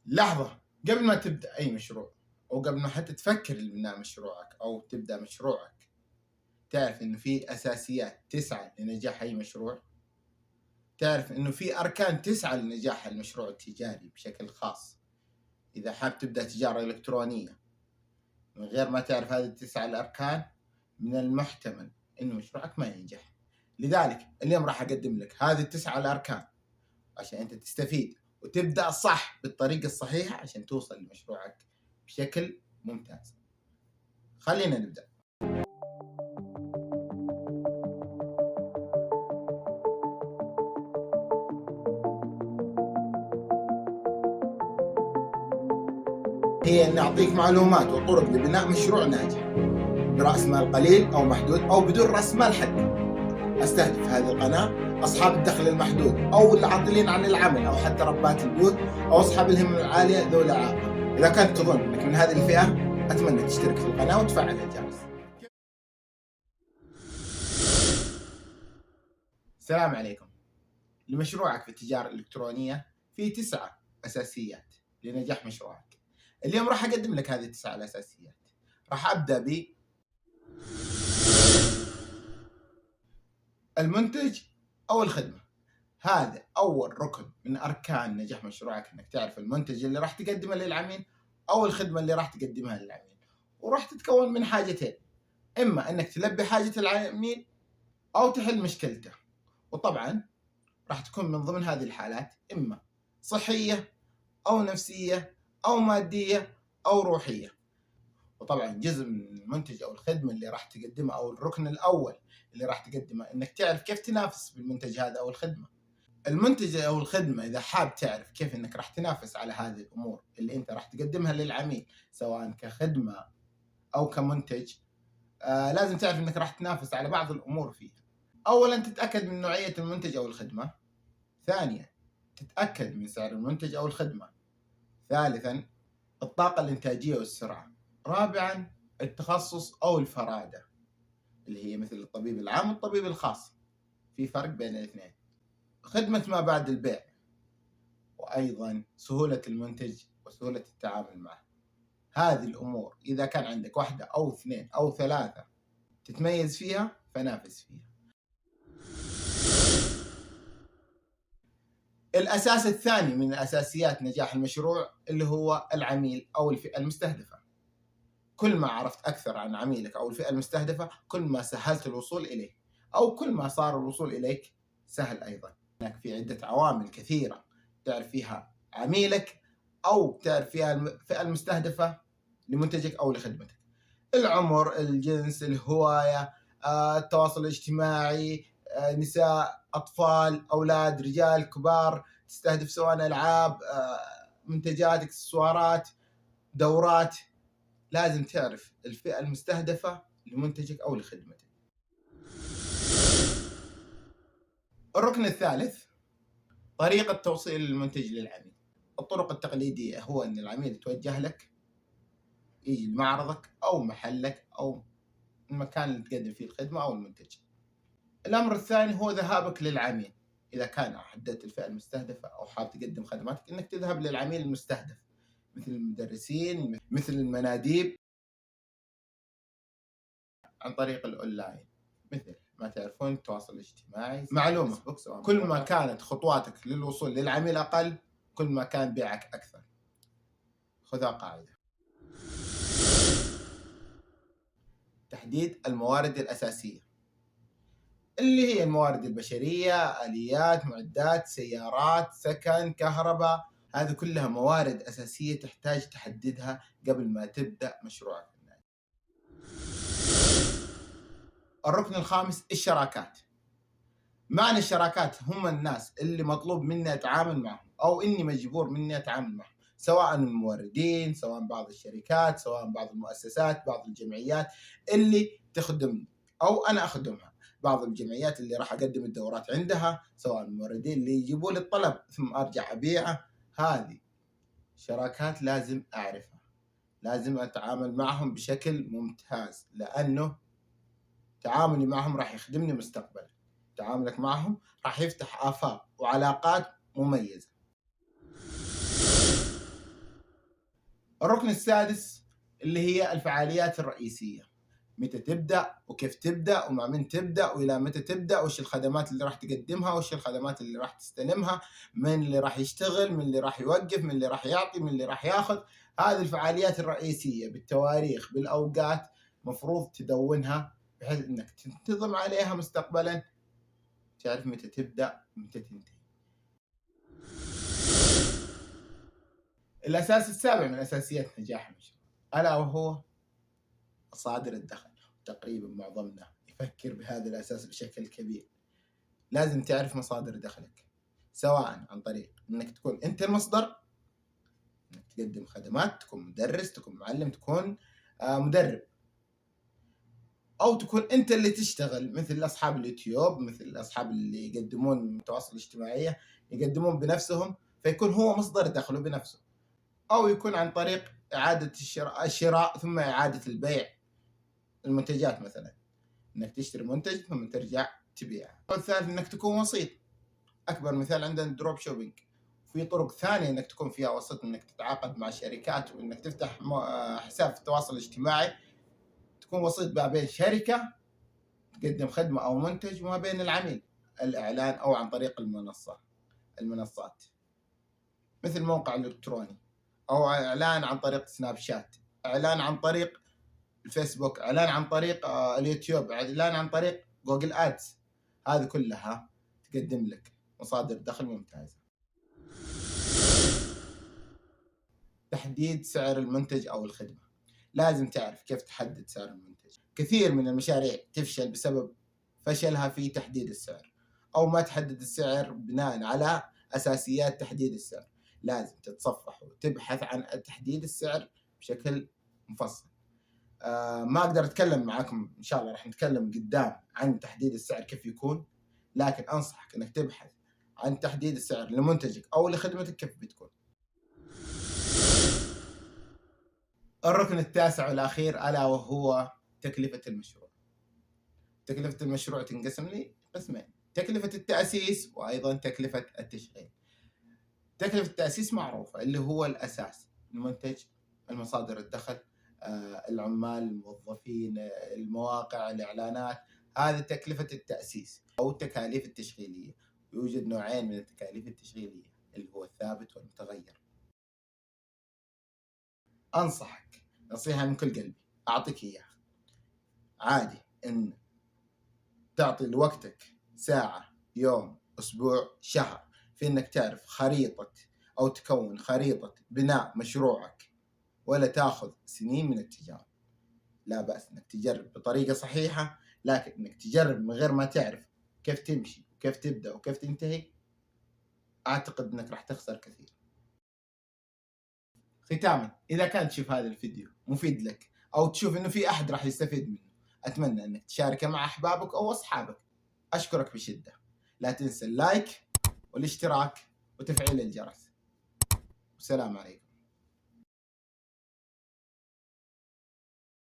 لحظة قبل ما تبدأ أي مشروع أو قبل ما حتى تفكر بناء مشروعك أو تبدأ مشروعك، تعرف إنه في أساسيات 9 لنجاح أي مشروع. تعرف إنه في أركان 9 لنجاح المشروع التجاري بشكل خاص. إذا حاب تبدأ تجارة إلكترونية من غير ما تعرف هذه ال9 الأركان، من المحتمل إنه مشروعك ما ينجح. لذلك اليوم راح أقدم لك هذه ال9 الأركان عشان أنت تستفيد وتبدأ صح بالطريقة الصحيحة عشان توصل لمشروعك بشكل ممتاز. خلينا نبدأ. هي أن أعطيك معلومات وطرق لبناء مشروع ناجح برأس مال قليل أو محدود أو بدون رأس مال حد. أستهدف هذه القناة أصحاب الدخل المحدود أو العاطلين عن العمل أو حتى ربات البيوت أو أصحاب الهمم العالية ذوي الإعاقة. إذا كنت تظن أنك من هذه الفئة أتمنى تشترك في القناة وتفعل الجرس. السلام عليكم. لمشروعك في التجارة الإلكترونية في 9 أساسيات لنجاح مشروعك. اليوم راح أقدم لك هذه ال9 الأساسيات. راح أبدأ المنتج أو الخدمة. هذا أول ركن من أركان نجاح مشروعك، إنك تعرف المنتج اللي راح تقدمه للعميل أو الخدمة اللي راح تقدمها للعميل، وراح تتكون من حاجتين: إما إنك تلبي حاجة العميل أو تحل مشكلته. وطبعا راح تكون من ضمن هذه الحالات إما صحية أو نفسية أو مادية أو روحية. وطبعا جزء من المنتج أو الخدمة اللي راح تقدمها أو الركن الأول اللي راح تقدمه إنك تعرف كيف تنافس بالمنتج هذا أو الخدمة. المنتج أو الخدمة إذا حاب تعرف كيف إنك راح تنافس على هذه الأمور اللي أنت راح تقدمها للعميل سواء كخدمة أو كمنتج، لازم تعرف إنك راح تنافس على بعض الأمور فيها. أولا تتأكد من نوعية المنتج أو الخدمة. ثانيا تتأكد من سعر المنتج أو الخدمة. ثالثا الطاقة الإنتاجية والسرعة. رابعا التخصص أو الفرادة اللي هي مثل الطبيب العام والطبيب الخاص، في فرق بين الاثنين. خدمة ما بعد البيع، وأيضا سهولة المنتج وسهولة التعامل معه. هذه الأمور إذا كان عندك 1 أو 2 أو 3 تتميز فيها فنافس فيها. الأساس الثاني من أساسيات نجاح المشروع اللي هو العميل أو الفئة المستهدفة. كل ما عرفت أكثر عن عميلك أو الفئة المستهدفة كل ما سهلت الوصول إليه، أو كل ما صار الوصول إليك سهل أيضا. هناك في عدة عوامل كثيرة تعرف فيها عميلك أو تعرف فيها الفئة المستهدفة لمنتجك أو لخدمتك: العمر، الجنس، الهواية، التواصل الاجتماعي، نساء، أطفال، أولاد، رجال، كبار. تستهدف سواء ألعاب، منتجات، اكسسوارات، دورات. لازم تعرف الفئة المستهدفة لمنتجك أو لخدمتك. الركن الثالث طريقة توصيل المنتج للعميل. الطرق التقليدية هو أن العميل يتوجه لك، يجي لمعرضك أو محلك أو المكان اللي تقدم فيه الخدمة أو المنتج. الأمر الثاني هو ذهابك للعميل. إذا كان حددت الفئة المستهدفة أو حاب تقدم خدماتك، إنك تذهب للعميل المستهدف مثل المدرسين، مثل المناديب، عن طريق الأونلاين مثل ما تعرفون التواصل الاجتماعي. معلومة: كل ما كانت خطواتك للوصول للعميل أقل كل ما كان بيعك أكثر. خذها قاعدة. تحديد الموارد الأساسية اللي هي الموارد البشرية، آليات، معدات، سيارات، سكن، كهرباء. هذه كلها موارد أساسية تحتاج تحددها قبل ما تبدأ مشروعك. الركن الخامس الشراكات. معنى الشراكات هم الناس اللي مطلوب مني أتعامل معهم أو إني مجبور مني أتعامل معهم، سواء الموردين، سواء بعض الشركات، سواء بعض المؤسسات، بعض الجمعيات اللي تخدمني أو أنا أخدمها، بعض الجمعيات اللي راح أقدم الدورات عندها، سواء الموردين اللي يجيبوا لي الطلب ثم أرجع أبيعه. هذه شراكات لازم أعرفها، لازم أتعامل معهم بشكل ممتاز، لأنه تعاملي معهم راح يخدمني مستقبلا. تعاملك معهم راح يفتح آفاق وعلاقات مميزة. الركن السادس اللي هي الفعاليات الرئيسية، متى تبدأ وكيف تبدأ ومع من تبدأ وإلى متى تبدأ، وش الخدمات اللي راح تقدمها وش الخدمات اللي راح تستلمها، من اللي راح يشتغل، من اللي راح يوقف، من اللي راح يعطي، من اللي راح ياخذ. هذه الفعاليات الرئيسية بالتواريخ بالأوقات مفروض تدونها بحيث انك تنتظم عليها مستقبلا، تعرف متى تبدأ ومتى تنتهي. الأساس السابع من أساسيات نجاح المشروع ألا وهو مصادر الدخل. تقريبا معظمنا يفكر بهذا الأساس بشكل كبير. لازم تعرف مصادر دخلك، سواء عن طريق انك تكون انت المصدر، انك تقدم خدمات، تكون مدرس، تكون معلم، تكون مدرب، او تكون انت اللي تشتغل مثل اصحاب اليوتيوب، مثل اصحاب اللي يقدمون تواصل اجتماعية يقدمون بنفسهم، فيكون هو مصدر دخله بنفسه. او يكون عن طريق اعادة الشراء ثم اعادة البيع المنتجات، مثلا انك تشتري منتج ثم ترجع تبيعه. والثالث انك تكون وسيط. اكبر مثال عندنا الدروب شوبينج. في طرق ثانيه انك تكون فيها وسيط، انك تتعاقد مع شركات وانك تفتح حساب في التواصل الاجتماعي، تكون وسيط ما بين شركه تقدم خدمه او منتج وما بين العميل. الاعلان او عن طريق المنصات مثل موقع الكتروني، او اعلان عن طريق سناب شات، اعلان عن طريق الفيسبوك، اعلان عن طريق اليوتيوب، اعلان عن طريق جوجل ادز. هذه كلها تقدم لك مصادر دخل ممتازة. تحديد سعر المنتج أو الخدمة. لازم تعرف كيف تحدد سعر المنتج. كثير من المشاريع تفشل بسبب فشلها في تحديد السعر، أو ما تحدد السعر بناء على أساسيات تحديد السعر. لازم تتصفح وتبحث عن تحديد السعر بشكل مفصل. ما أقدر أتكلم معاكم، إن شاء الله راح نتكلم قدام عن تحديد السعر كيف يكون، لكن أنصحك أنك تبحث عن تحديد السعر لمنتجك أو لخدمتك كيف بتكون. الركن التاسع والأخير ألا وهو تكلفة المشروع. تكلفة المشروع تنقسم لقسمين: تكلفة التأسيس وأيضا تكلفة التشغيل. تكلفة التأسيس معروفة، اللي هو الأساس، المنتج، المصادر الدخل، العمال، الموظفين، المواقع، الإعلانات. هذه تكلفة التأسيس أو التكاليف التشغيلية. يوجد نوعين من التكاليف التشغيلية، اللي هو الثابت والمتغير. أنصحك نصيحة من كل قلبي، أعطيك إياها. عادي إن تعطي لوقتك ساعة، يوم، أسبوع، شهر في إنك تعرف خريطة أو تكون خريطة بناء مشروعك، ولا تأخذ سنين من التجارب. لا بأس إنك تجرب بطريقة صحيحة، لكن إنك تجرب من غير ما تعرف كيف تمشي وكيف تبدأ وكيف تنتهي، أعتقد إنك راح تخسر كثير. ختاما، إذا كان تشوف هذا الفيديو مفيد لك أو تشوف إنه في أحد راح يستفيد منه، أتمنى إنك تشاركه مع أحبابك أو أصحابك. أشكرك بشدة. لا تنسى اللايك والاشتراك وتفعيل الجرس. والسلام عليكم.